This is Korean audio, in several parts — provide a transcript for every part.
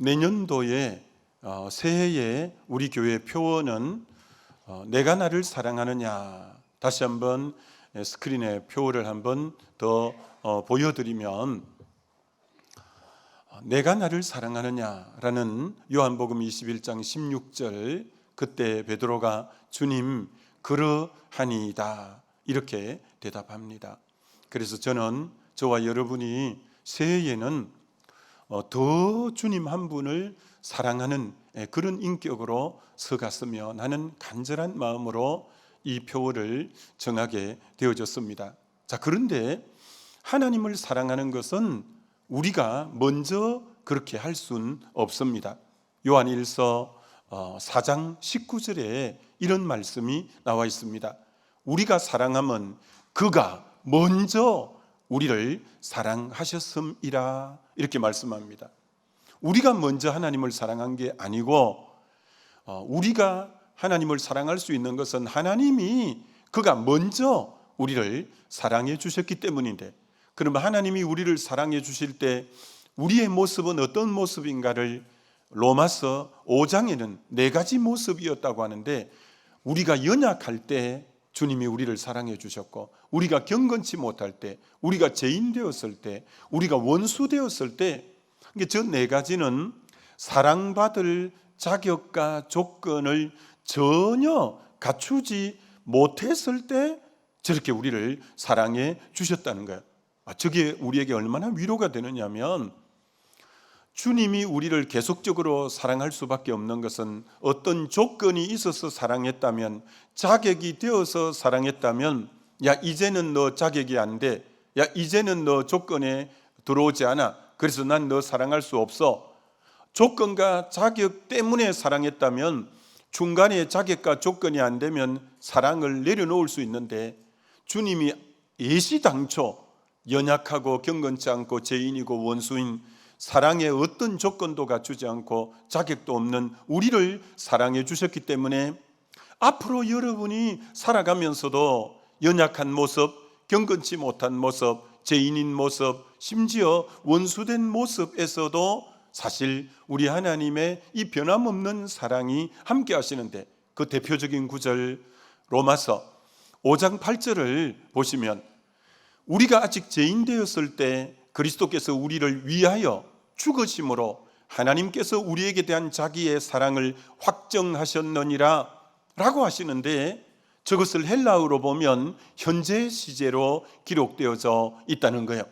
내년도에 새해에 우리 교회 표어는 내가 나를 사랑하느냐. 다시 한번 스크린에 표어를 한번 더 보여드리면, 내가 나를 사랑하느냐라는 요한복음 21장 16절, 그때 베드로가 주님 그러하니이다 이렇게 대답합니다. 그래서 저와 여러분이 새해에는 더 주님 한 분을 사랑하는 그런 인격으로 서갔으면 하는 간절한 마음으로 이 표어를 정하게 되어졌습니다. 자, 그런데 하나님을 사랑하는 것은 우리가 먼저 그렇게 할 수는 없습니다. 요한일서 4장 19절에 이런 말씀이 나와 있습니다. 우리가 사랑하면 그가 먼저 우리를 사랑하셨음이라, 이렇게 말씀합니다. 우리가 먼저 하나님을 사랑한 게 아니고, 우리가 하나님을 사랑할 수 있는 것은 하나님이 그가 먼저 우리를 사랑해 주셨기 때문인데, 그러면 하나님이 우리를 사랑해 주실 때 우리의 모습은 어떤 모습인가를 로마서 5장에는 4가지 모습이었다고 하는데, 우리가 연약할 때 주님이 우리를 사랑해 주셨고, 우리가 경건치 못할 때, 우리가 죄인 되었을 때, 우리가 원수 되었을 때, 저 4가지는 사랑받을 자격과 조건을 전혀 갖추지 못했을 때 저렇게 우리를 사랑해 주셨다는 거예요. 저게 우리에게 얼마나 위로가 되느냐면, 주님이 우리를 계속적으로 사랑할 수밖에 없는 것은 어떤 조건이 있어서 사랑했다면, 자격이 되어서 사랑했다면, 야 이제는 너 자격이 안 돼, 야 이제는 너 조건에 들어오지 않아, 그래서 난 너 사랑할 수 없어. 조건과 자격 때문에 사랑했다면 중간에 자격과 조건이 안 되면 사랑을 내려놓을 수 있는데, 주님이 예시당초 연약하고 경건치 않고 죄인이고 원수인, 사랑에 어떤 조건도 갖추지 않고 자격도 없는 우리를 사랑해 주셨기 때문에 앞으로 여러분이 살아가면서도 연약한 모습, 경건치 못한 모습, 죄인인 모습, 심지어 원수된 모습에서도 사실 우리 하나님의 이 변함없는 사랑이 함께 하시는데, 그 대표적인 구절 로마서 5장 8절을 보시면, 우리가 아직 죄인 되었을 때 그리스도께서 우리를 위하여 죽으심으로 하나님께서 우리에게 대한 자기의 사랑을 확정하셨느니라 라고 하시는데, 저것을 헬라어로 보면 현재 시제로 기록되어져 있다는 거예요.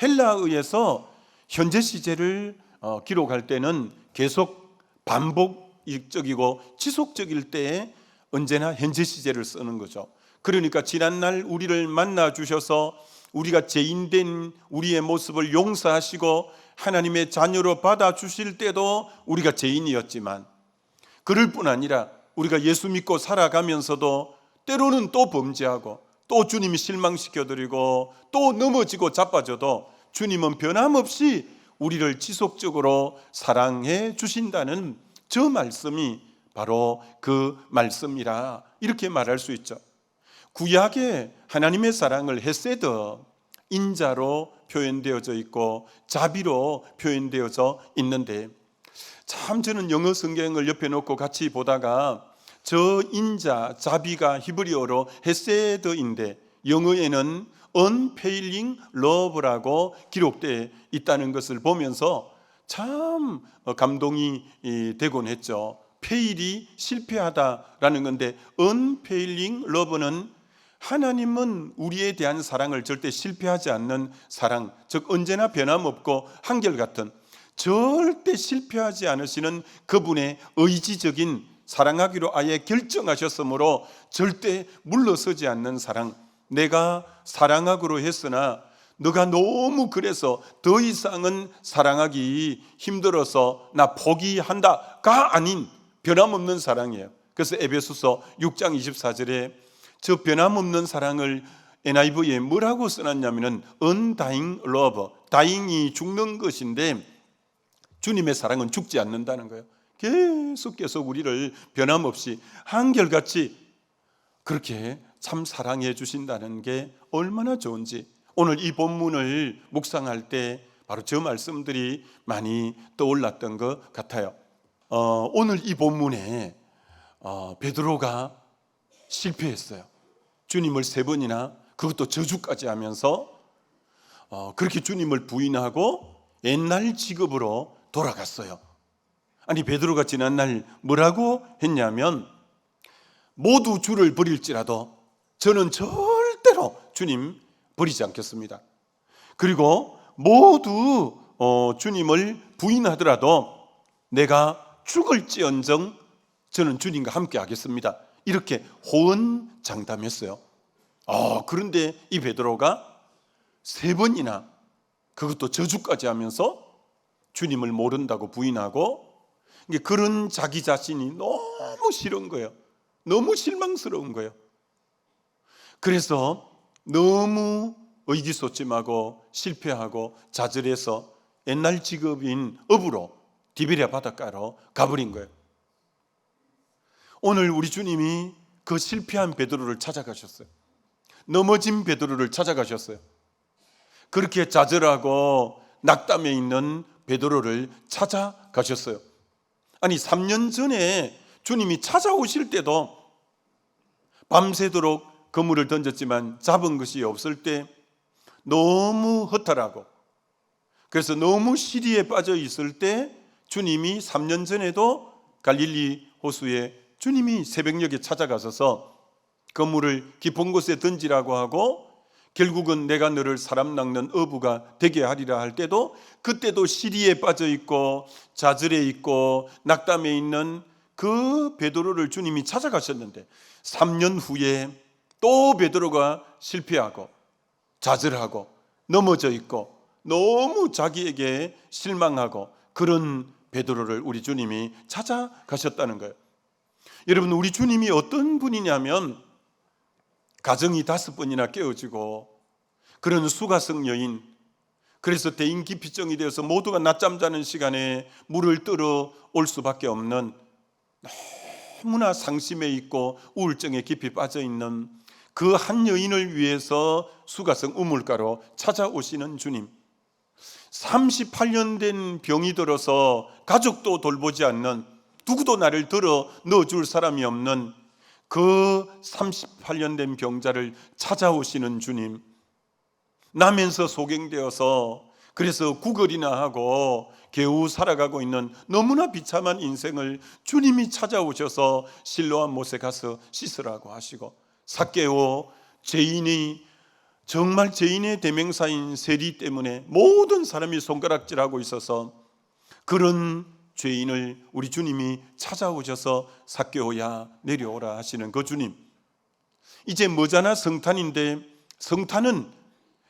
헬라어에서 현재 시제를 기록할 때는 계속 반복적이고 지속적일 때에 언제나 현재 시제를 쓰는 거죠. 그러니까 지난날 우리를 만나 주셔서 우리가 죄인된 우리의 모습을 용서하시고 하나님의 자녀로 받아주실 때도 우리가 죄인이었지만, 그럴 뿐 아니라 우리가 예수 믿고 살아가면서도 때로는 또 범죄하고 또 주님이 실망시켜드리고 또 넘어지고 자빠져도 주님은 변함없이 우리를 지속적으로 사랑해 주신다는 저 말씀이 바로 그 말씀이라, 이렇게 말할 수 있죠. 구약에 하나님의 사랑을 헤세드, 인자로 표현되어져 있고 자비로 표현되어져 있는데, 참 저는 영어 성경을 옆에 놓고 같이 보다가 저 인자, 자비가 히브리어로 헤세드인데 영어에는 unfailing love라고 기록되어 있다는 것을 보면서 참 감동이 되곤 했죠. 페일이 실패하다라는 건데, unfailing love는 하나님은 우리에 대한 사랑을 절대 실패하지 않는 사랑, 즉 언제나 변함없고 한결같은, 절대 실패하지 않으시는 그분의 의지적인 사랑하기로 아예 결정하셨으므로 절대 물러서지 않는 사랑. 내가 사랑하기로 했으나 너가 너무 그래서 더 이상은 사랑하기 힘들어서 나 포기한다가 아닌 변함없는 사랑이에요. 그래서 에베소서 6장 24절에 저 변함없는 사랑을 NIV에 뭐라고 써놨냐면은 undying love, dying이 죽는 것인데 주님의 사랑은 죽지 않는다는 거예요. 계속 우리를 변함없이 한결같이 그렇게 참 사랑해 주신다는 게 얼마나 좋은지, 오늘 이 본문을 묵상할 때 바로 저 말씀들이 많이 떠올랐던 것 같아요. 오늘 이 본문에 베드로가 실패했어요. 주님을 3번이나 그것도 저주까지 하면서 그렇게 주님을 부인하고 옛날 직업으로 돌아갔어요. 아니, 베드로가 지난날 뭐라고 했냐면, 모두 주를 버릴지라도 저는 절대로 주님 버리지 않겠습니다. 그리고 모두 주님을 부인하더라도 내가 죽을지언정 저는 주님과 함께 하겠습니다. 이렇게 호언장담했어요. 그런데 이 베드로가 3번이나 그것도 저주까지 하면서 주님을 모른다고 부인하고, 그런 자기 자신이 너무 싫은 거예요. 너무 실망스러운 거예요. 그래서 너무 의기소침하고 실패하고 좌절해서 옛날 직업인 어부로 디베랴 바닷가로 가버린 거예요. 오늘 우리 주님이 그 실패한 베드로를 찾아가셨어요. 넘어진 베드로를 찾아가셨어요. 그렇게 좌절하고 낙담해 있는 베드로를 찾아가셨어요. 아니, 3년 전에 주님이 찾아오실 때도 밤새도록 그물을 던졌지만 잡은 것이 없을 때 너무 허탈하고, 그래서 너무 시리에 빠져 있을 때 주님이 3년 전에도 갈릴리 호수에 주님이 새벽녘에 찾아가셔서 그물을 깊은 곳에 던지라고 하고, 결국은 내가 너를 사람 낚는 어부가 되게 하리라 할 때도, 그때도 시리에 빠져 있고 좌절해 있고 낙담해 있는 그 베드로를 주님이 찾아가셨는데, 3년 후에 또 베드로가 실패하고 좌절하고 넘어져 있고 너무 자기에게 실망하고 그런 베드로를 우리 주님이 찾아가셨다는 거예요. 여러분, 우리 주님이 어떤 분이냐면, 가정이 5번이나 깨어지고 그런 수가성 여인, 그래서 대인기피증이 되어서 모두가 낮잠 자는 시간에 물을 뜨러 올 수밖에 없는, 너무나 상심해 있고 우울증에 깊이 빠져 있는 그 한 여인을 위해서 수가성 우물가로 찾아오시는 주님, 38년 된 병이 들어서 가족도 돌보지 않는, 누구도 나를 들어 넣어줄 사람이 없는 그 38년 된 병자를 찾아오시는 주님, 나면서 소경되어서 그래서 구걸이나 하고 겨우 살아가고 있는 너무나 비참한 인생을 주님이 찾아오셔서 실로암 못에 가서 씻으라고 하시고, 삭개오, 죄인이 정말 죄인의 대명사인 세리 때문에 모든 사람이 손가락질하고 있어서 그런 죄인을 우리 주님이 찾아오셔서 삭개오야 내려오라 하시는 그 주님, 이제 머지않아 성탄인데, 성탄은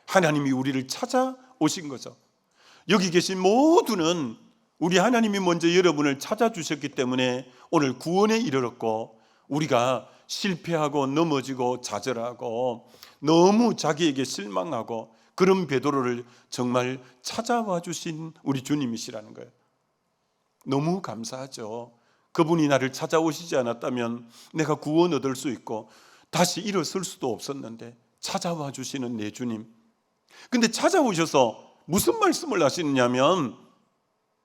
하나님이 우리를 찾아오신 거죠. 여기 계신 모두는 우리 하나님이 먼저 여러분을 찾아주셨기 때문에 오늘 구원에 이르렀고, 우리가 실패하고 넘어지고 좌절하고 너무 자기에게 실망하고 그런 베드로를 정말 찾아와 주신 우리 주님이시라는 거예요. 너무 감사하죠. 그분이 나를 찾아오시지 않았다면 내가 구원 얻을 수 있고 다시 일어설 수도 없었는데 찾아와 주시는 내 주님. 근데 찾아오셔서 무슨 말씀을 하시느냐면,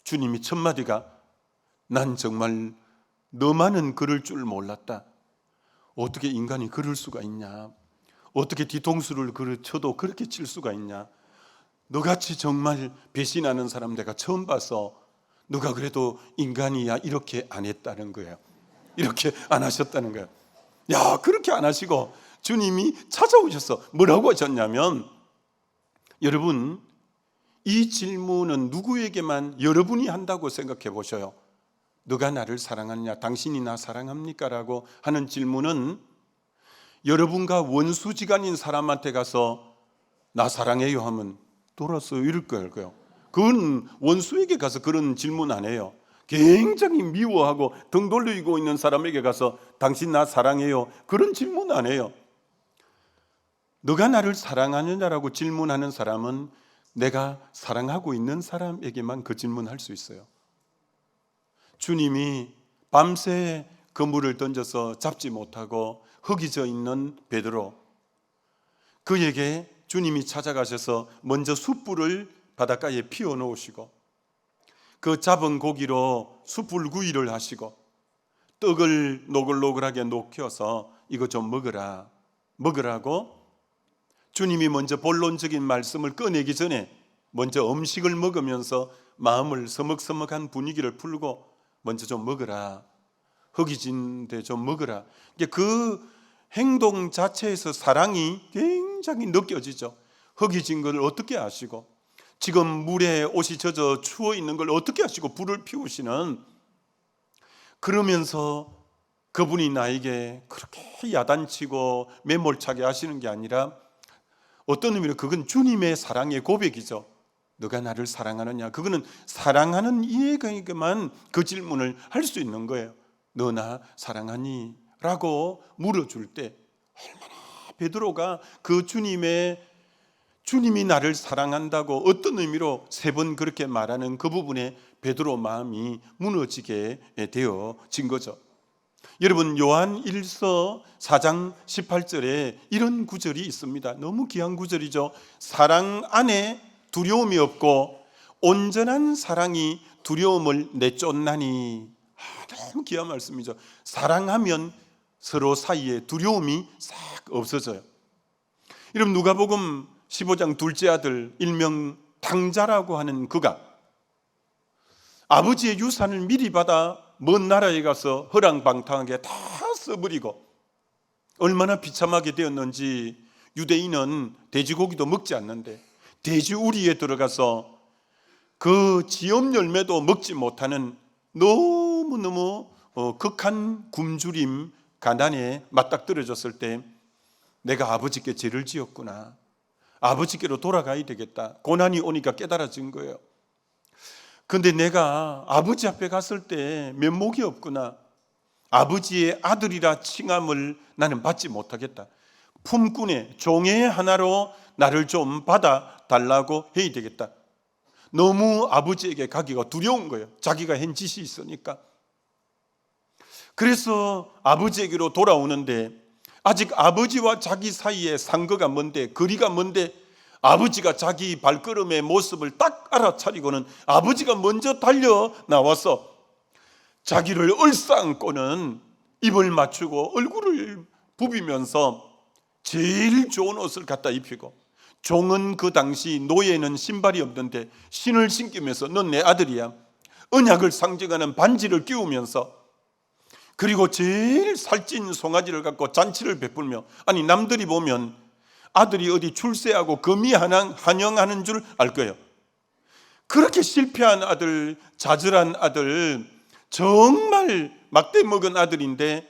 주님이 첫 마디가, 난 정말 너만은 그럴 줄 몰랐다. 어떻게 인간이 그럴 수가 있냐? 어떻게 뒤통수를 쳐도 그렇게 칠 수가 있냐? 너같이 정말 배신하는 사람 내가 처음 봐서, 누가 그래도 인간이야 이렇게 안 했다는 거예요. 이렇게 안 하셨다는 거예요. 야, 그렇게 안 하시고 주님이 찾아오셔서 뭐라고 하셨냐면, 여러분, 이 질문은 누구에게만 여러분이 한다고 생각해 보셔요. 너가 나를 사랑하느냐, 당신이 나 사랑합니까? 라고 하는 질문은 여러분과 원수지간인 사람한테 가서 나 사랑해요 하면 돌아서 이럴 거예요. 그건 원수에게 가서 그런 질문 안 해요. 굉장히 미워하고 등 돌리고 있는 사람에게 가서 당신 나 사랑해요, 그런 질문 안 해요. 너가 나를 사랑하느냐라고 질문하는 사람은 내가 사랑하고 있는 사람에게만 그 질문할 수 있어요. 주님이 밤새 그물을 던져서 잡지 못하고 흙이 져 있는 베드로, 그에게 주님이 찾아가셔서 먼저 숯불을 바닷가에 피워 놓으시고 그 잡은 고기로 숯불구이를 하시고 떡을 노글노글하게 녹여서 이거 좀 먹으라고 주님이 먼저 본론적인 말씀을 꺼내기 전에 먼저 음식을 먹으면서 마음을 서먹서먹한 분위기를 풀고 먼저 좀 먹으라, 허기진데 좀 먹으라. 그 행동 자체에서 사랑이 굉장히 느껴지죠. 허기진 걸 어떻게 아시고, 지금 물에 옷이 젖어 추워 있는 걸 어떻게 아시고 불을 피우시는, 그러면서 그분이 나에게 그렇게 야단치고 매몰차게 하시는 게 아니라 어떤 의미로 그건 주님의 사랑의 고백이죠. 너가 나를 사랑하느냐? 그거는 사랑하는 이에게만 그 질문을 할 수 있는 거예요. 너 나 사랑하니? 라고 물어줄 때 얼마나 베드로가 그 주님이 나를 사랑한다고 어떤 의미로 3번 그렇게 말하는 그 부분에 베드로 마음이 무너지게 되어진 거죠. 여러분, 요한 1서 4장 18절에 이런 구절이 있습니다. 너무 귀한 구절이죠. 사랑 안에 두려움이 없고 온전한 사랑이 두려움을 내쫓나니. 너무 귀한 말씀이죠. 사랑하면 서로 사이에 두려움이 싹 없어져요. 여러분, 누가복음 15장 둘째 아들 일명 당자라고 하는 그가 아버지의 유산을 미리 받아 먼 나라에 가서 허랑방탕하게 다 써버리고 얼마나 비참하게 되었는지, 유대인은 돼지고기도 먹지 않는데 돼지 우리에 들어가서 그 지엄 열매도 먹지 못하는 너무너무 극한 굶주림, 가난에 맞닥뜨려졌을 때 내가 아버지께 죄를 지었구나, 아버지께로 돌아가야 되겠다, 고난이 오니까 깨달아진 거예요. 근데 내가 아버지 앞에 갔을 때 면목이 없구나, 아버지의 아들이라 칭함을 나는 받지 못하겠다, 품꾼의 종의 하나로 나를 좀 받아달라고 해야 되겠다. 너무 아버지에게 가기가 두려운 거예요. 자기가 한 짓이 있으니까. 그래서 아버지에게로 돌아오는데 아직 아버지와 자기 사이에 상거가 뭔데, 거리가 뭔데, 아버지가 자기 발걸음의 모습을 딱 알아차리고는 아버지가 먼저 달려 나와서 자기를 얼싸안고는 입을 맞추고 얼굴을 부비면서 제일 좋은 옷을 갖다 입히고, 종은 그 당시 노예는 신발이 없는데 신을 신기면서 넌 내 아들이야, 언약을 상징하는 반지를 끼우면서, 그리고 제일 살찐 송아지를 갖고 잔치를 베풀며, 아니 남들이 보면 아들이 어디 출세하고 금이 한영하는 줄 알 거예요. 그렇게 실패한 아들, 좌절한 아들, 정말 막대 먹은 아들인데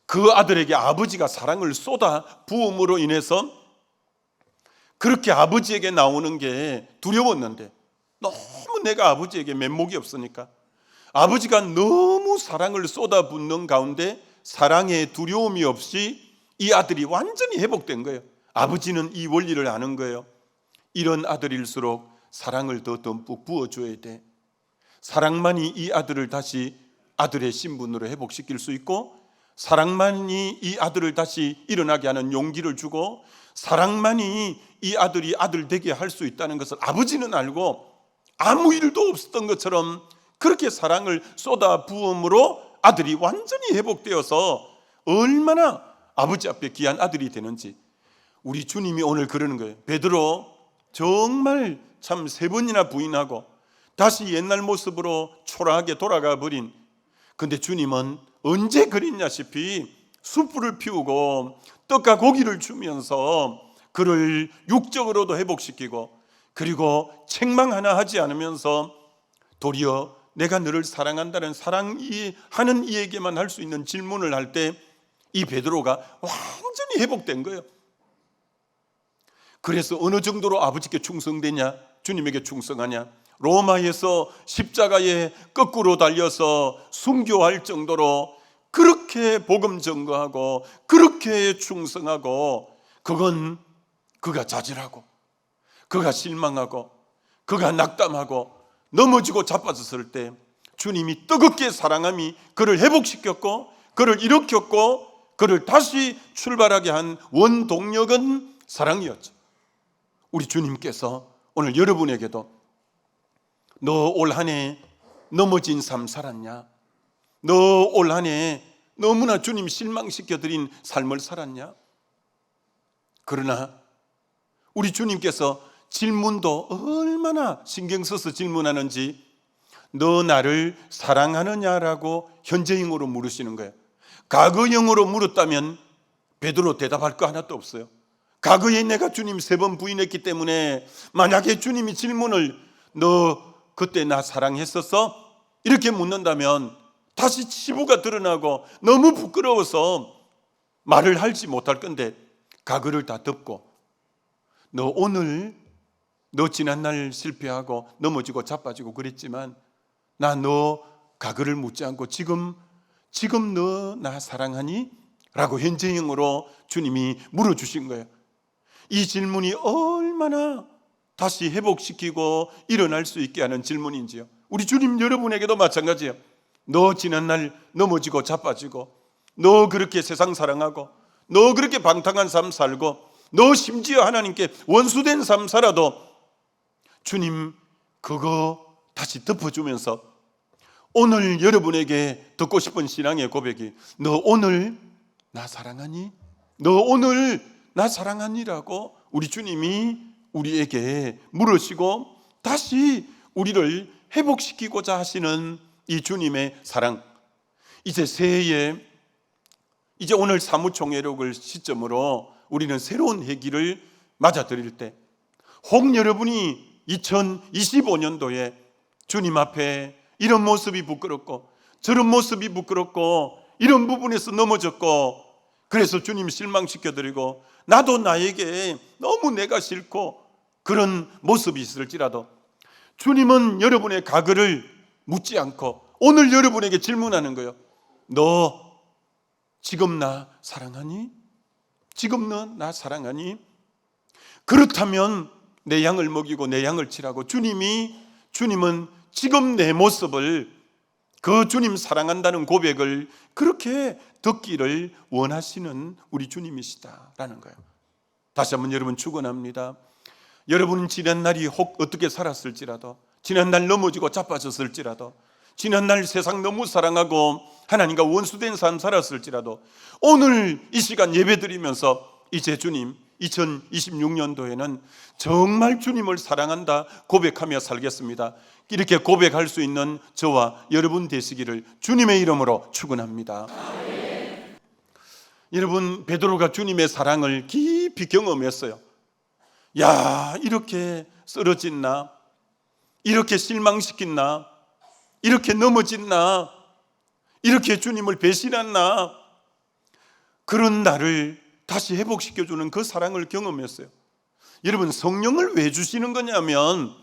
그 아들에게 아버지가 사랑을 쏟아 부음으로 인해서 그렇게 아버지에게 나오는 게 두려웠는데, 너무 내가 아버지에게 면목이 없으니까 아버지가 너무 사랑을 쏟아붓는 가운데 사랑에 두려움이 없이 이 아들이 완전히 회복된 거예요. 아버지는 이 원리를 아는 거예요. 이런 아들일수록 사랑을 더 듬뿍 부어줘야 돼. 사랑만이 이 아들을 다시 아들의 신분으로 회복시킬 수 있고, 사랑만이 이 아들을 다시 일어나게 하는 용기를 주고, 사랑만이 이 아들이 아들 되게 할 수 있다는 것을 아버지는 알고 아무 일도 없었던 것처럼 그렇게 사랑을 쏟아 부음으로 아들이 완전히 회복되어서 얼마나 아버지 앞에 귀한 아들이 되는지. 우리 주님이 오늘 그러는 거예요. 베드로 정말 참 3번이나 부인하고 다시 옛날 모습으로 초라하게 돌아가 버린, 근데 주님은 언제 그랬냐시피 숯불을 피우고 떡과 고기를 주면서 그를 육적으로도 회복시키고, 그리고 책망 하나 하지 않으면서 도리어 내가 너를 사랑한다는 사랑하는 이에게만 할 수 있는 질문을 할 때 이 베드로가 완전히 회복된 거예요. 그래서 어느 정도로 아버지께 충성되냐, 주님에게 충성하냐, 로마에서 십자가에 거꾸로 달려서 순교할 정도로 그렇게 복음 전거하고 그렇게 충성하고, 그건 그가 좌절하고 그가 실망하고 그가 낙담하고 넘어지고 자빠졌을 때 주님이 뜨겁게 사랑함이 그를 회복시켰고 그를 일으켰고 그를 다시 출발하게 한 원동력은 사랑이었죠. 우리 주님께서 오늘 여러분에게도 너 올 한 해 넘어진 삶 살았냐? 너 올 한 해 너무나 주님 실망시켜드린 삶을 살았냐? 그러나 우리 주님께서 질문도 얼마나 신경 써서 질문하는지, 너 나를 사랑하느냐라고 현재형으로 물으시는 거예요. 과거형으로 물었다면 베드로 대답할 거 하나도 없어요. 과거에 내가 주님 3번 부인했기 때문에 만약에 주님이 질문을 너 그때 나 사랑했었어? 이렇게 묻는다면 다시 치부가 드러나고 너무 부끄러워서 말을 하지 못할 건데, 과거를 다 덮고 너 오늘 너 지난날 실패하고 넘어지고 자빠지고 그랬지만 나 너 과거를 묻지 않고 지금 너 나 사랑하니? 라고 현재형으로 주님이 물어주신 거예요. 이 질문이 얼마나 다시 회복시키고 일어날 수 있게 하는 질문인지요. 우리 주님 여러분에게도 마찬가지예요. 너 지난날 넘어지고 자빠지고, 너 그렇게 세상 사랑하고, 너 그렇게 방탕한 삶 살고, 너 심지어 하나님께 원수된 삶 살아도 주님 그거 다시 덮어주면서 오늘 여러분에게 듣고 싶은 신앙의 고백이, 너 오늘 나 사랑하니? 너 오늘 나 사랑하니라고 우리 주님이 우리에게 물으시고 다시 우리를 회복시키고자 하시는 이 주님의 사랑. 이제 새해에 이제 오늘 사무총회록을 시점으로 우리는 새로운 해기를 맞아들일 때, 혹 여러분이 2025년도에 주님 앞에 이런 모습이 부끄럽고 저런 모습이 부끄럽고 이런 부분에서 넘어졌고 그래서 주님 실망시켜드리고 나도 나에게 너무 내가 싫고 그런 모습이 있을지라도 주님은 여러분의 과거를 묻지 않고 오늘 여러분에게 질문하는 거예요. 너 지금 나 사랑하니? 지금 너 나 사랑하니? 그렇다면 내 양을 먹이고 내 양을 치라고 주님은 지금 내 모습을, 그 주님 사랑한다는 고백을 그렇게 듣기를 원하시는 우리 주님이시다라는 거예요. 다시 한번 여러분 축원합니다. 여러분 지난날이 혹 어떻게 살았을지라도, 지난날 넘어지고 자빠졌을지라도, 지난날 세상 너무 사랑하고 하나님과 원수된 삶 살았을지라도 오늘 이 시간 예배드리면서 이제 주님 2026년도에는 정말 주님을 사랑한다 고백하며 살겠습니다. 이렇게 고백할 수 있는 저와 여러분 되시기를 주님의 이름으로 축원합니다. 여러분, 베드로가 주님의 사랑을 깊이 경험했어요. 야, 이렇게 쓰러진 나, 이렇게 실망시킨 나, 이렇게 넘어진 나, 이렇게 주님을 배신한 나, 그런 나를 다시 회복시켜주는 그 사랑을 경험했어요. 여러분, 성령을 왜 주시는 거냐면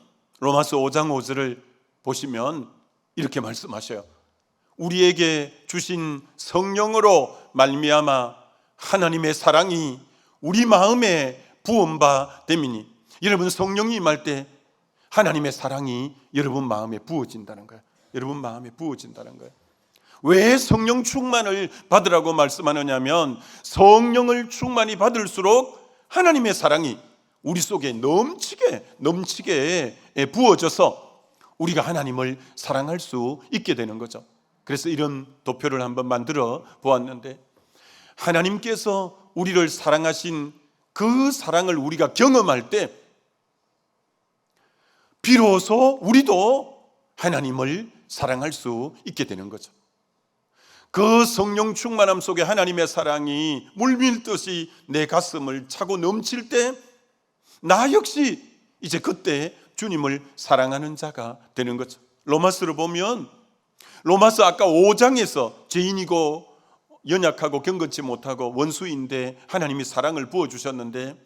로마서 5장 5절을 보시면 이렇게 말씀하셔요. 우리에게 주신 성령으로 말미암아 하나님의 사랑이 우리 마음에 부음바 됨이니. 여러분, 성령이 임할 때 하나님의 사랑이 여러분 마음에 부어진다는 거예요. 여러분 마음에 부어진다는 거예요. 왜 성령 충만을 받으라고 말씀하느냐면 성령을 충만히 받을수록 하나님의 사랑이 우리 속에 넘치게 부어져서 우리가 하나님을 사랑할 수 있게 되는 거죠. 그래서 이런 도표를 한번 만들어 보았는데, 하나님께서 우리를 사랑하신 그 사랑을 우리가 경험할 때 비로소 우리도 하나님을 사랑할 수 있게 되는 거죠. 그 성령 충만함 속에 하나님의 사랑이 물밀듯이 내 가슴을 차고 넘칠 때 나 역시 이제 그때 주님을 사랑하는 자가 되는 거죠. 로마서를 보면, 로마서 아까 5장에서 죄인이고 연약하고 경건치 못하고 원수인데 하나님이 사랑을 부어주셨는데,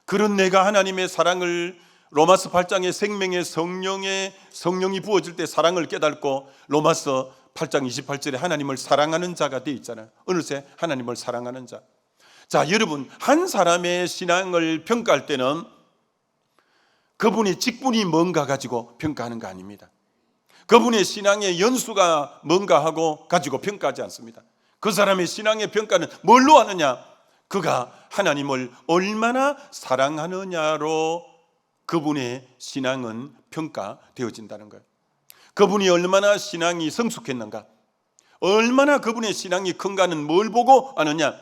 그런 내가 하나님의 사랑을 로마서 8장의 생명의 성령이 부어질 때 사랑을 깨닫고 로마서 8장 28절에 하나님을 사랑하는 자가 되어 있잖아요. 어느새 하나님을 사랑하는 자. 자, 여러분, 한 사람의 신앙을 평가할 때는 그분의 직분이 뭔가 가지고 평가하는 거 아닙니다. 그분의 신앙의 연수가 뭔가 하고 가지고 평가하지 않습니다. 그 사람의 신앙의 평가는 뭘로 하느냐? 그가 하나님을 얼마나 사랑하느냐로 그분의 신앙은 평가되어진다는 거예요. 그분이 얼마나 신앙이 성숙했는가, 얼마나 그분의 신앙이 큰가는 뭘 보고 아느냐?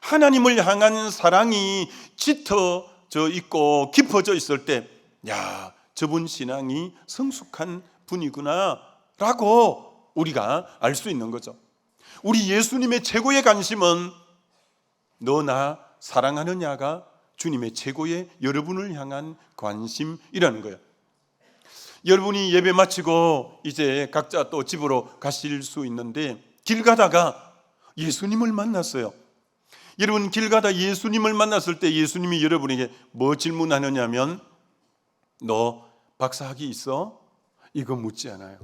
하나님을 향한 사랑이 짙어져 있고 깊어져 있을 때, 야, 저분 신앙이 성숙한 분이구나 라고 우리가 알 수 있는 거죠. 우리 예수님의 최고의 관심은 너 나 사랑하느냐가 주님의 최고의 여러분을 향한 관심이라는 거예요. 여러분이 예배 마치고 이제 각자 또 집으로 가실 수 있는데, 길 가다가 예수님을 만났어요. 여러분, 길 가다 예수님을 만났을 때 예수님이 여러분에게 뭐 질문하느냐면, 너 박사학위 있어? 이거 묻지 않아요.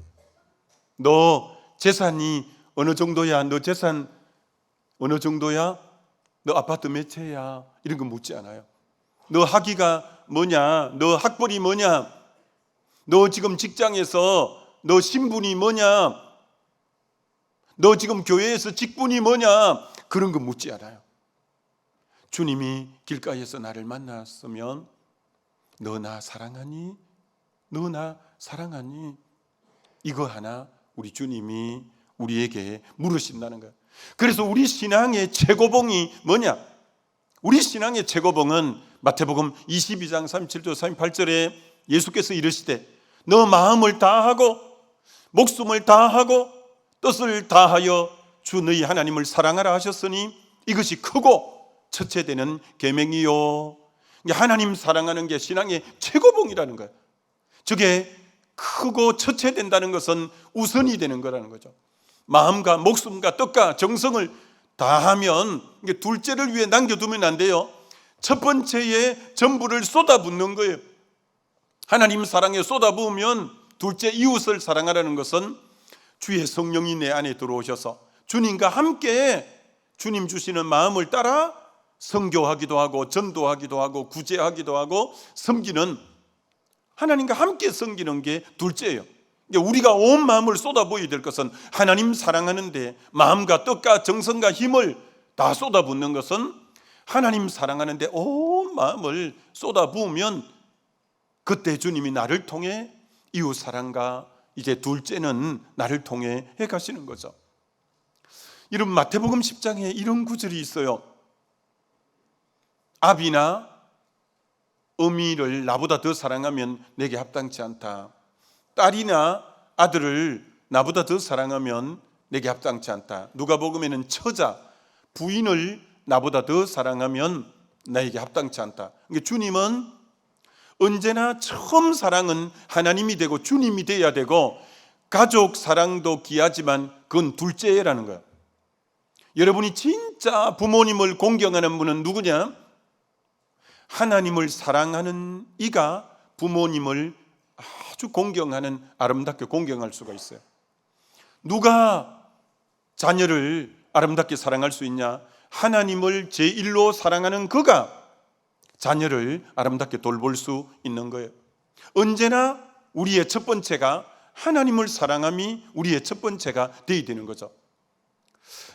너 재산이 어느 정도야? 너 재산 어느 정도야? 너 아파트 몇 채야? 이런 거 묻지 않아요. 너 학위가 뭐냐? 너 학벌이 뭐냐? 너 지금 직장에서 너 신분이 뭐냐? 너 지금 교회에서 직분이 뭐냐? 그런 거 묻지 않아요. 주님이 길가에서 나를 만났으면 너 나 사랑하니? 너 나 사랑하니? 이거 하나 우리 주님이 우리에게 물으신다는 거예요. 그래서 우리 신앙의 최고봉이 뭐냐? 우리 신앙의 최고봉은 마태복음 22장 37절 38절에 예수께서 이르시되 너 마음을 다하고 목숨을 다하고 뜻을 다하여 주 너희 하나님을 사랑하라 하셨으니 이것이 크고 첫째 되는 계명이요. 하나님 사랑하는 게 신앙의 최고봉이라는 거예요. 저게 크고 첫째 된다는 것은 우선이 되는 거라는 거죠. 마음과 목숨과 뜻과 정성을 다하면 둘째를 위해 남겨두면 안 돼요. 첫 번째에 전부를 쏟아붓는 거예요. 하나님 사랑에 쏟아부으면 둘째 이웃을 사랑하라는 것은 주의 성령이 내 안에 들어오셔서 주님과 함께 주님 주시는 마음을 따라 선교하기도 하고 전도하기도 하고 구제하기도 하고 섬기는, 하나님과 함께 섬기는 게 둘째예요. 우리가 온 마음을 쏟아부어야 될 것은 하나님 사랑하는데 마음과 뜻과 정성과 힘을 다 쏟아붓는 것은 하나님 사랑하는데 온 마음을 쏟아부으면 그때 주님이 나를 통해 이웃 사랑과 이제 둘째는 나를 통해 해 가시는 거죠. 이런 마태복음 10장에 이런 구절이 있어요. 아비나 어미를 나보다 더 사랑하면 내게 합당치 않다. 딸이나 아들을 나보다 더 사랑하면 내게 합당치 않다. 누가복음에는 처자, 부인을 나보다 더 사랑하면 나에게 합당치 않다. 그러니까 주님은 언제나 처음 사랑은 하나님이 되고 주님이 되어야 되고, 가족 사랑도 귀하지만 그건 둘째라는 거예요. 여러분이 진짜 부모님을 공경하는 분은 누구냐? 하나님을 사랑하는 이가 부모님을 아주 공경하는, 아름답게 공경할 수가 있어요. 누가 자녀를 아름답게 사랑할 수 있냐? 하나님을 제1로 사랑하는 그가 자녀를 아름답게 돌볼 수 있는 거예요. 언제나 우리의 첫 번째가 하나님을 사랑함이 우리의 첫 번째가 되어야 되는 거죠.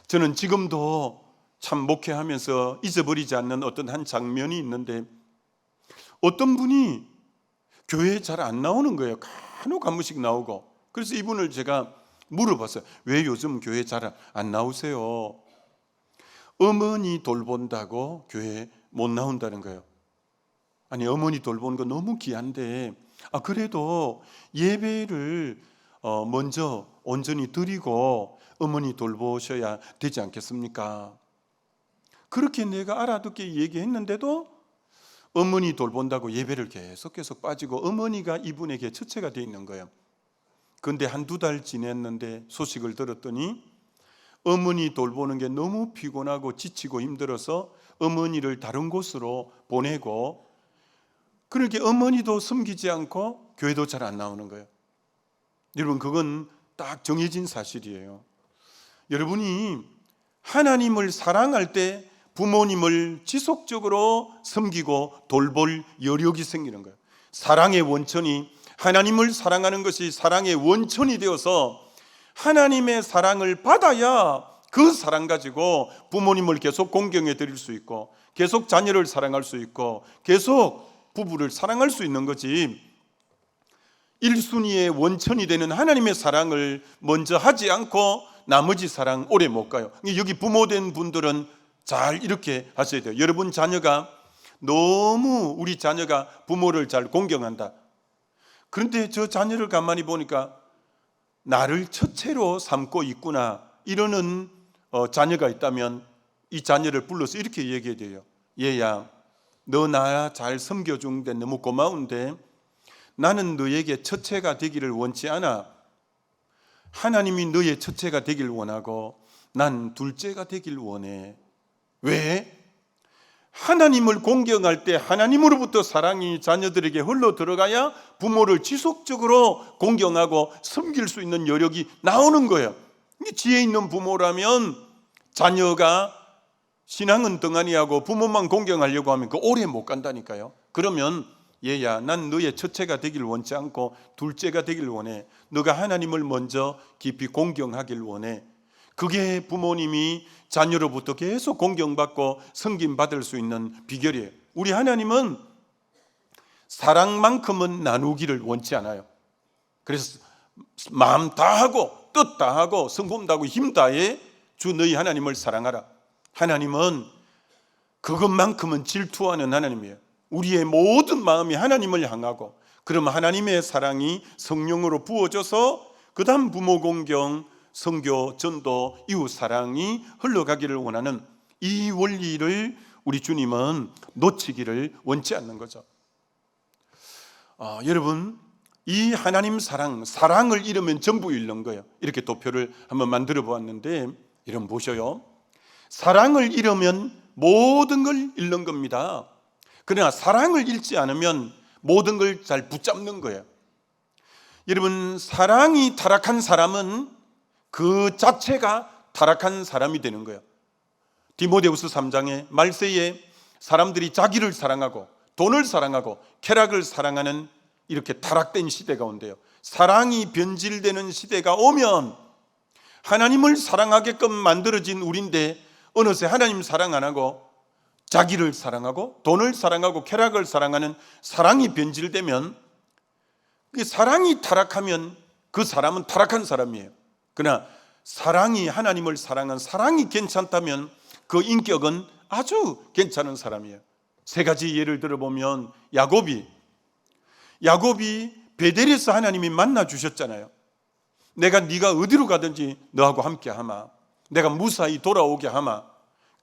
저는 지금도 참 목회하면서 잊어버리지 않는 어떤 한 장면이 있는데, 어떤 분이 교회에 잘 안 나오는 거예요. 간혹 한 번씩 나오고. 그래서 이분을 제가 물어봤어요. 왜 요즘 교회 잘 안 나오세요? 어머니 돌본다고 교회 못 나온다는 거예요. 아니, 어머니 돌보는 거 너무 귀한데 그래도 예배를 먼저 온전히 드리고 어머니 돌보셔야 되지 않겠습니까? 그렇게 내가 알아듣게 얘기했는데도 어머니 돌본다고 예배를 계속 빠지고 어머니가 이분에게 첫째가 돼 있는 거예요. 그런데 한두 달 지냈는데 소식을 들었더니 어머니 돌보는 게 너무 피곤하고 지치고 힘들어서 어머니를 다른 곳으로 보내고, 그렇게 어머니도 섬기지 않고 교회도 잘 안 나오는 거예요. 여러분, 그건 딱 정해진 사실이에요. 여러분이 하나님을 사랑할 때 부모님을 지속적으로 섬기고 돌볼 여력이 생기는 거예요. 사랑의 원천이, 하나님을 사랑하는 것이 사랑의 원천이 되어서 하나님의 사랑을 받아야 그 사랑 가지고 부모님을 계속 공경해 드릴 수 있고, 계속 자녀를 사랑할 수 있고, 계속 부부를 사랑할 수 있는 거지. 1순위의 원천이 되는 하나님의 사랑을 먼저 하지 않고 나머지 사랑 오래 못 가요. 여기 부모된 분들은 잘 이렇게 하셔야 돼요. 여러분 자녀가 너무 우리 자녀가 부모를 잘 공경한다. 그런데 저 자녀를 가만히 보니까 나를 첫째로 삼고 있구나 이러는 자녀가 있다면 이 자녀를 불러서 이렇게 얘기해야 돼요. 얘야, 너 나 잘 섬겨준 데 너무 고마운데 나는 너에게 첫째가 되기를 원치 않아. 하나님이 너의 첫째가 되길 원하고 난 둘째가 되길 원해. 왜? 하나님을 공경할 때 하나님으로부터 사랑이 자녀들에게 흘러 들어가야 부모를 지속적으로 공경하고 섬길 수 있는 여력이 나오는 거예요. 지혜 있는 부모라면 자녀가 신앙은 덩아니하고 부모만 공경하려고 하면 그 오래 못 간다니까요. 그러면 얘야, 난 너의 첫째가 되길 원치 않고 둘째가 되길 원해. 너가 하나님을 먼저 깊이 공경하길 원해. 그게 부모님이 자녀로부터 계속 공경받고 섬김받을 수 있는 비결이에요. 우리 하나님은 사랑만큼은 나누기를 원치 않아요. 그래서 마음 다하고 뜻 다하고 성품 다하고 힘 다해 주 너희 하나님을 사랑하라. 하나님은 그것만큼은 질투하는 하나님이에요. 우리의 모든 마음이 하나님을 향하고 그러면 하나님의 사랑이 성령으로 부어져서 그 다음 부모 공경, 선교, 전도, 이웃 사랑이 흘러가기를 원하는 이 원리를 우리 주님은 놓치기를 원치 않는 거죠. 여러분, 이 하나님 사랑을 잃으면 전부 잃는 거예요. 이렇게 도표를 한번 만들어 보았는데 여러분 보셔요. 사랑을 잃으면 모든 걸 잃는 겁니다. 그러나 사랑을 잃지 않으면 모든 걸 잘 붙잡는 거예요. 여러분, 사랑이 타락한 사람은 그 자체가 타락한 사람이 되는 거예요. 디모데후서 3장에 말세에 사람들이 자기를 사랑하고 돈을 사랑하고 쾌락을 사랑하는 이렇게 타락된 시대가 온대요. 사랑이 변질되는 시대가 오면 하나님을 사랑하게끔 만들어진 우리인데 어느새 하나님 사랑 안 하고 자기를 사랑하고 돈을 사랑하고 쾌락을 사랑하는 사랑이 변질되면 그 사랑이 타락하면 그 사람은 타락한 사람이에요. 그러나 사랑이 하나님을 사랑한 사랑이 괜찮다면 그 인격은 아주 괜찮은 사람이에요. 세 가지 예를 들어보면 야곱이 베델에서 하나님이 만나 주셨잖아요. 내가 네가 어디로 가든지 너하고 함께 하마. 내가 무사히 돌아오게 하마.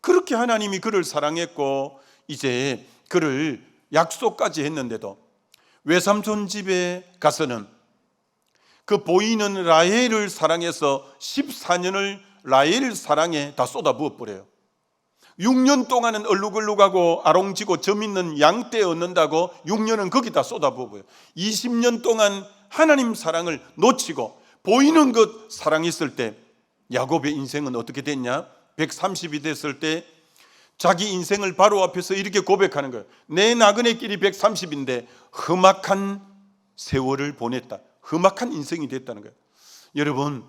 그렇게 하나님이 그를 사랑했고 이제 그를 약속까지 했는데도 외삼촌 집에 가서는 그 보이는 라헬을 사랑해서 14년을 라헬 사랑에 다 쏟아부어 버려요. 6년 동안은 얼룩얼룩하고 아롱지고 점 있는 양떼 얻는다고 6년은 거기다 쏟아부어 버려요. 20년 동안 하나님 사랑을 놓치고 보이는 것 사랑했을 때 야곱의 인생은 어떻게 됐냐? 130이 됐을 때 자기 인생을 바로 앞에서 이렇게 고백하는 거예요. 내 나그네 길이 130인데 험악한 세월을 보냈다. 험악한 인생이 됐다는 거예요. 여러분,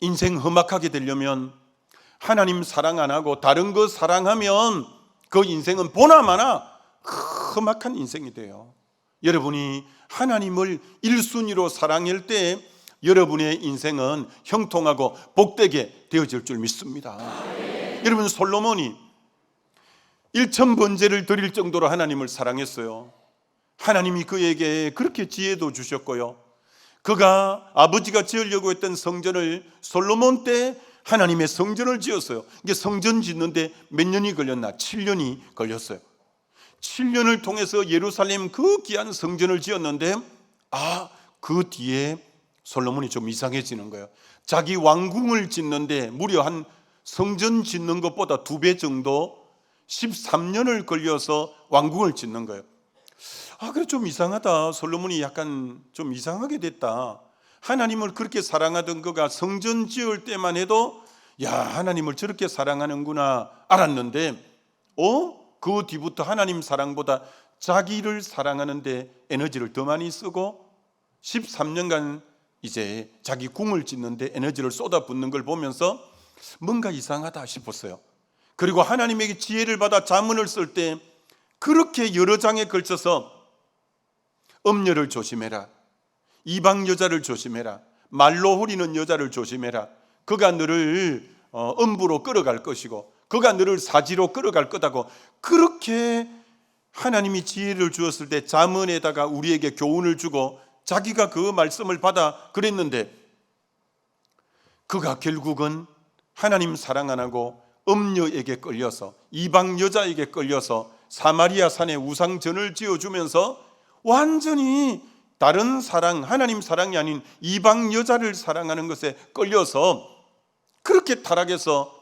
인생 험악하게 되려면 하나님 사랑 안 하고 다른 거 사랑하면 그 인생은 보나마나 험악한 인생이 돼요. 여러분이 하나님을 1순위로 사랑할 때 여러분의 인생은 형통하고 복되게 되어질 줄 믿습니다. 여러분, 솔로몬이 1000번제를 드릴 정도로 하나님을 사랑했어요. 하나님이 그에게 그렇게 지혜도 주셨고요. 그가 아버지가 지으려고 했던 성전을 솔로몬 때 하나님의 성전을 지었어요. 이게 성전 짓는데 몇 년이 걸렸나? 7년이 걸렸어요. 7년을 통해서 예루살렘 그 귀한 성전을 지었는데 그 뒤에 솔로몬이 좀 이상해지는 거예요. 자기 왕궁을 짓는데 무려 한 성전 짓는 것보다 2배 정도 13년을 걸려서 왕궁을 짓는 거예요. 그래 좀 이상하다. 솔로몬이 약간 좀 이상하게 됐다. 하나님을 그렇게 사랑하던 그가 성전 지을 때만 해도 하나님을 저렇게 사랑하는구나 알았는데 그 뒤부터 하나님 사랑보다 자기를 사랑하는데 에너지를 더 많이 쓰고 13년간 이제 자기 궁을 짓는데 에너지를 쏟아붓는 걸 보면서 뭔가 이상하다 싶었어요. 그리고 하나님에게 지혜를 받아 잠언을 쓸 때 그렇게 여러 장에 걸쳐서 음녀를 조심해라, 이방 여자를 조심해라, 말로 후리는 여자를 조심해라, 그가 너를 음부로 끌어갈 것이고 그가 너를 사지로 끌어갈 거다고, 그렇게 하나님이 지혜를 주었을 때 잠언에다가 우리에게 교훈을 주고 자기가 그 말씀을 받아 그랬는데, 그가 결국은 하나님 사랑 안 하고 음녀에게 끌려서, 이방 여자에게 끌려서 사마리아 산에 우상전을 지어주면서 완전히 다른 사랑, 하나님 사랑이 아닌 이방 여자를 사랑하는 것에 끌려서 그렇게 타락해서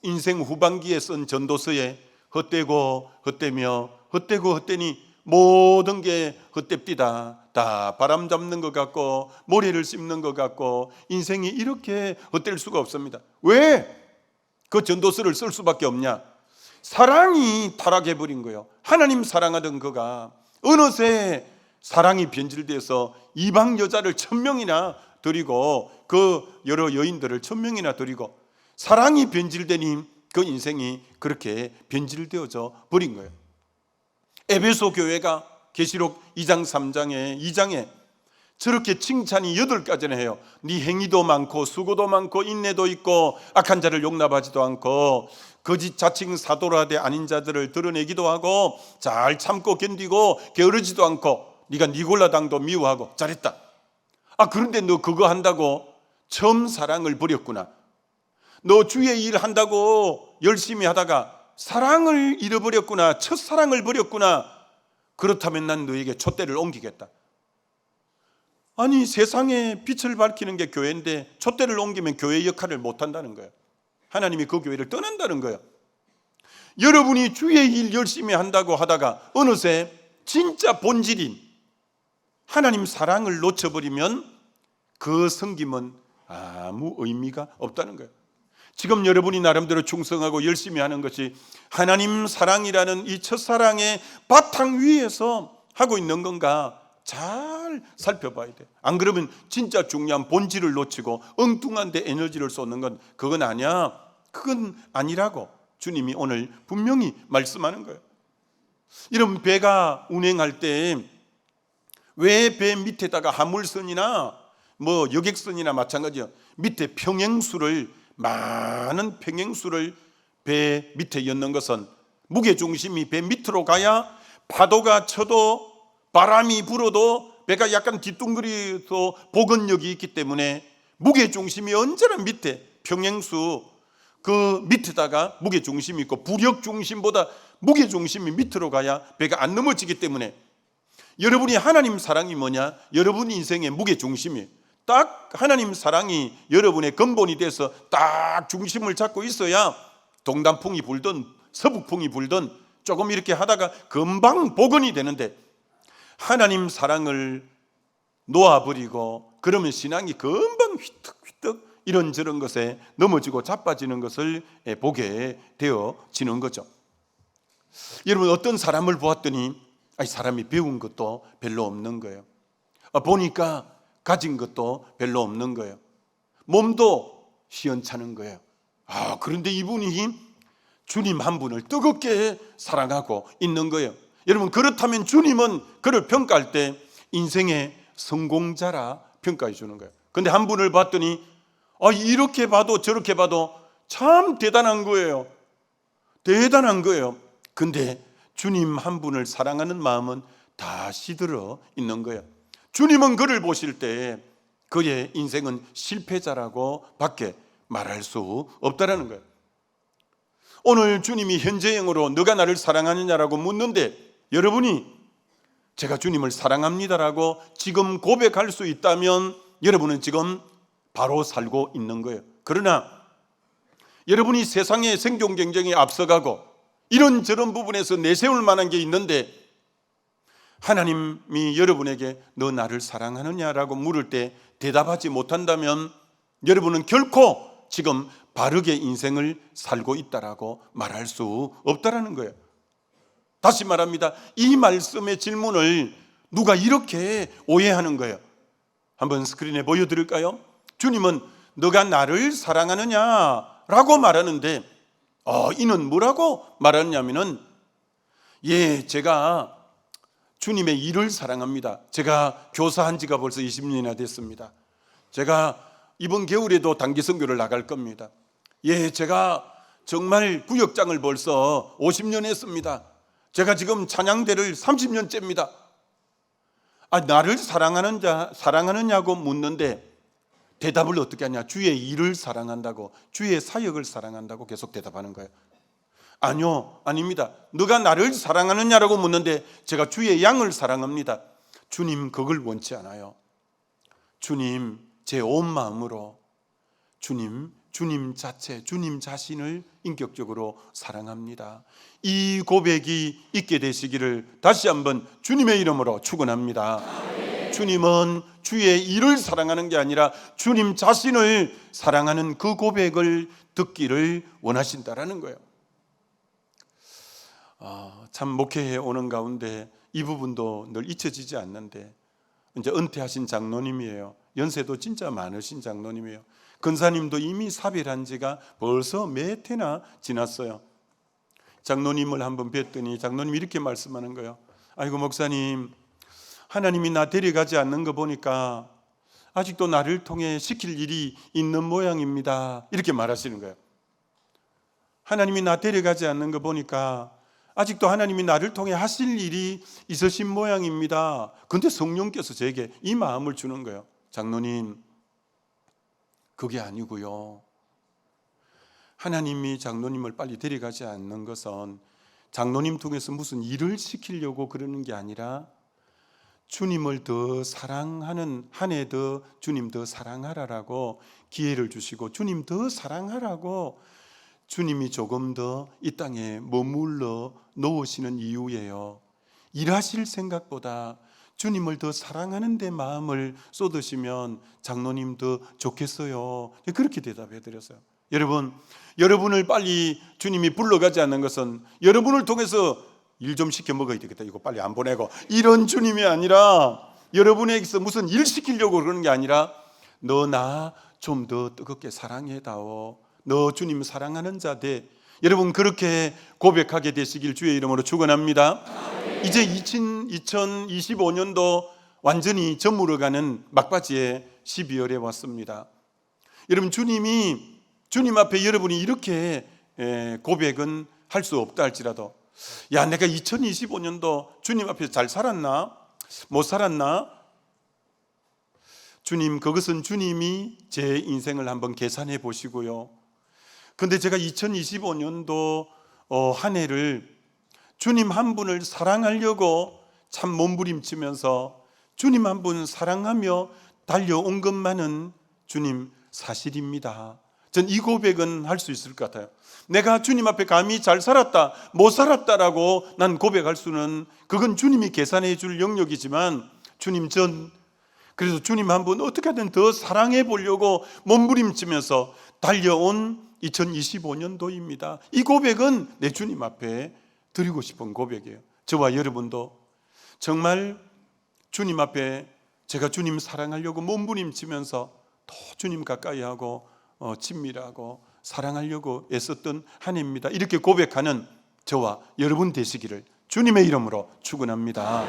인생 후반기에 쓴 전도서에 헛되고 헛되며 헛되고 헛되니 모든 게 헛됩디다, 다 바람 잡는 것 같고 모래를 씹는 것 같고 인생이 이렇게 헛될 수가 없습니다. 왜 그 전도서를 쓸 수밖에 없냐? 사랑이 타락해버린 거예요. 하나님 사랑하던 그가 어느새 사랑이 변질돼서 이방 여자를 1000명이나 드리고 그 여러 여인들을 1000명이나 드리고 사랑이 변질되니 그 인생이 그렇게 변질되어져 버린 거예요. 에베소 교회가 계시록 2장 3장에 2장에 저렇게 칭찬이 8가지나 해요. 네 행위도 많고 수고도 많고 인내도 있고 악한 자를 용납하지도 않고 거짓 자칭 사도라되 아닌 자들을 드러내기도 하고 잘 참고 견디고 게으르지도 않고 네가 니골라 당도 미워하고 잘했다. 그런데 너 그거 한다고 처음 사랑을 버렸구나. 너 주의 일 한다고 열심히 하다가 사랑을 잃어버렸구나. 첫사랑을 버렸구나. 그렇다면 난 너에게 촛대를 옮기겠다. 아니, 세상에 빛을 밝히는 게 교회인데 촛대를 옮기면 교회 역할을 못한다는 거예요. 하나님이 그 교회를 떠난다는 거예요. 여러분이 주의 일 열심히 한다고 하다가 어느새 진짜 본질인 하나님 사랑을 놓쳐버리면 그 섬김은 아무 의미가 없다는 거예요. 지금 여러분이 나름대로 충성하고 열심히 하는 것이 하나님 사랑이라는 이 첫사랑의 바탕 위에서 하고 있는 건가 잘 살펴봐야 돼요. 안 그러면 진짜 중요한 본질을 놓치고 엉뚱한 데 에너지를 쏟는 건 그건 아니야. 그건 아니라고 주님이 오늘 분명히 말씀하는 거예요. 이런 배가 운행할 때 왜 배 밑에다가 화물선이나 여객선이나 마찬가지야, 밑에 평행수를, 많은 평행수를 배 밑에 엮는 것은 무게중심이 배 밑으로 가야 파도가 쳐도 바람이 불어도 배가 약간 뒤뚱거리도 보건력이 있기 때문에 무게중심이 언제나 밑에, 평행수 그 밑에다가 무게중심이 있고 부력중심보다 무게중심이 밑으로 가야 배가 안 넘어지기 때문에 여러분이 하나님 사랑이 뭐냐? 여러분 인생의 무게중심이에요. 딱 하나님 사랑이 여러분의 근본이 돼서 딱 중심을 잡고 있어야 동남풍이 불든 서북풍이 불든 조금 이렇게 하다가 금방 복원이 되는데, 하나님 사랑을 놓아버리고 그러면 신앙이 금방 휘떡휘떡 이런저런 것에 넘어지고 자빠지는 것을 보게 되어지는 거죠. 여러분, 어떤 사람을 보았더니 사람이 배운 것도 별로 없는 거예요. 보니까 가진 것도 별로 없는 거예요. 몸도 시원찮은 거예요. 그런데 이분이 주님 한 분을 뜨겁게 사랑하고 있는 거예요. 여러분, 그렇다면 주님은 그를 평가할 때 인생의 성공자라 평가해 주는 거예요. 그런데 한 분을 봤더니 이렇게 봐도 저렇게 봐도 참 대단한 거예요. 대단한 거예요. 근데 주님 한 분을 사랑하는 마음은 다 시들어 있는 거예요. 주님은 그를 보실 때 그의 인생은 실패자라고 밖에 말할 수 없다라는 거예요. 오늘 주님이 현재형으로 너가 나를 사랑하느냐라고 묻는데, 여러분이 제가 주님을 사랑합니다라고 지금 고백할 수 있다면 여러분은 지금 바로 살고 있는 거예요. 그러나 여러분이 세상의 생존 경쟁에 앞서가고 이런저런 부분에서 내세울 만한 게 있는데 하나님이 여러분에게 너 나를 사랑하느냐라고 물을 때 대답하지 못한다면 여러분은 결코 지금 바르게 인생을 살고 있다라고 말할 수 없다라는 거예요. 다시 말합니다. 이 말씀의 질문을 누가 이렇게 오해하는 거예요. 한번 스크린에 보여드릴까요? 주님은 너가 나를 사랑하느냐라고 말하는데 이는 뭐라고 말하느냐면은 예, 제가 주님의 일을 사랑합니다. 제가 교사한 지가 벌써 20년이나 됐습니다. 제가 이번 겨울에도 단기 선교를 나갈 겁니다. 예, 제가 정말 구역장을 벌써 50년 했습니다. 제가 지금 찬양대를 30년째입니다. 나를 사랑하느냐고 묻는데 대답을 어떻게 하냐? 주의 일을 사랑한다고, 주의 사역을 사랑한다고 계속 대답하는 거예요. 아니요, 아닙니다. 너가 나를 사랑하느냐라고 묻는데 제가 주의 양을 사랑합니다. 주님 그걸 원치 않아요. 주님 제 온 마음으로 주님 자체, 주님 자신을 인격적으로 사랑합니다. 이 고백이 있게 되시기를 다시 한번 주님의 이름으로 축원합니다. 주님은 주의 일을 사랑하는 게 아니라 주님 자신을 사랑하는 그 고백을 듣기를 원하신다라는 거예요. 참 목회해 오는 가운데 이 부분도 늘 잊혀지지 않는데, 이제 은퇴하신 장로님이에요. 연세도 진짜 많으신 장로님이에요. 근사님도 이미 사별한 지가 벌써 몇 해나 지났어요. 장로님을 한번 뵀더니 장로님이 이렇게 말씀하는 거예요. 아이고 목사님, 하나님이 나 데려가지 않는 거 보니까 아직도 나를 통해 시킬 일이 있는 모양입니다. 이렇게 말하시는 거예요. 하나님이 나 데려가지 않는 거 보니까 아직도 하나님이 나를 통해 하실 일이 있으신 모양입니다. 그런데 성령께서 제게 이 마음을 주는 거예요. 장로님, 그게 아니고요. 하나님이 장로님을 빨리 데려가지 않는 것은 장로님 통해서 무슨 일을 시키려고 그러는 게 아니라 주님을 더 사랑하는 한 해 더 주님 더 사랑하라라고 기회를 주시고, 주님 더 사랑하라고 주님이 조금 더 이 땅에 머물러 놓으시는 이유예요. 일하실 생각보다 주님을 더 사랑하는 데 마음을 쏟으시면 장로님 더 좋겠어요. 그렇게 대답해 드렸어요. 여러분, 여러분을 빨리 주님이 불러가지 않는 것은 여러분을 통해서 일 좀 시켜 먹어야 되겠다, 이거 빨리 안 보내고, 이런 주님이 아니라, 여러분에게서 무슨 일 시키려고 그러는 게 아니라 너 나 좀 더 뜨겁게 사랑해다오, 너 주님 사랑하는 자 돼. 여러분 그렇게 고백하게 되시길 주의 이름으로 축원합니다. 이제 2025년도 완전히 저물어가는 막바지에 12월에 왔습니다. 여러분 주님이, 주님 앞에 여러분이 이렇게 고백은 할 수 없다 할지라도, 야 내가 2025년도 주님 앞에 잘 살았나? 못 살았나? 주님, 그것은 주님이 제 인생을 한번 계산해 보시고요. 근데 제가 2025년도 한 해를 주님 한 분을 사랑하려고 참 몸부림치면서 주님 한 분 사랑하며 달려온 것만은 주님 사실입니다. 전 이 고백은 할 수 있을 것 같아요. 내가 주님 앞에 감히 잘 살았다, 못 살았다라고 난 고백할 수는, 그건 주님이 계산해 줄 영역이지만, 주님 그래서 주님 한 분 어떻게 하든 더 사랑해 보려고 몸부림치면서 달려온 2025년도입니다. 이 고백은 내 주님 앞에 드리고 싶은 고백이에요. 저와 여러분도 정말 주님 앞에 제가 주님 사랑하려고 몸부림치면서 더 주님 가까이 하고 친밀하고 사랑하려고 애썼던 한 해입니다. 이렇게 고백하는 저와 여러분 되시기를 주님의 이름으로 축원합니다.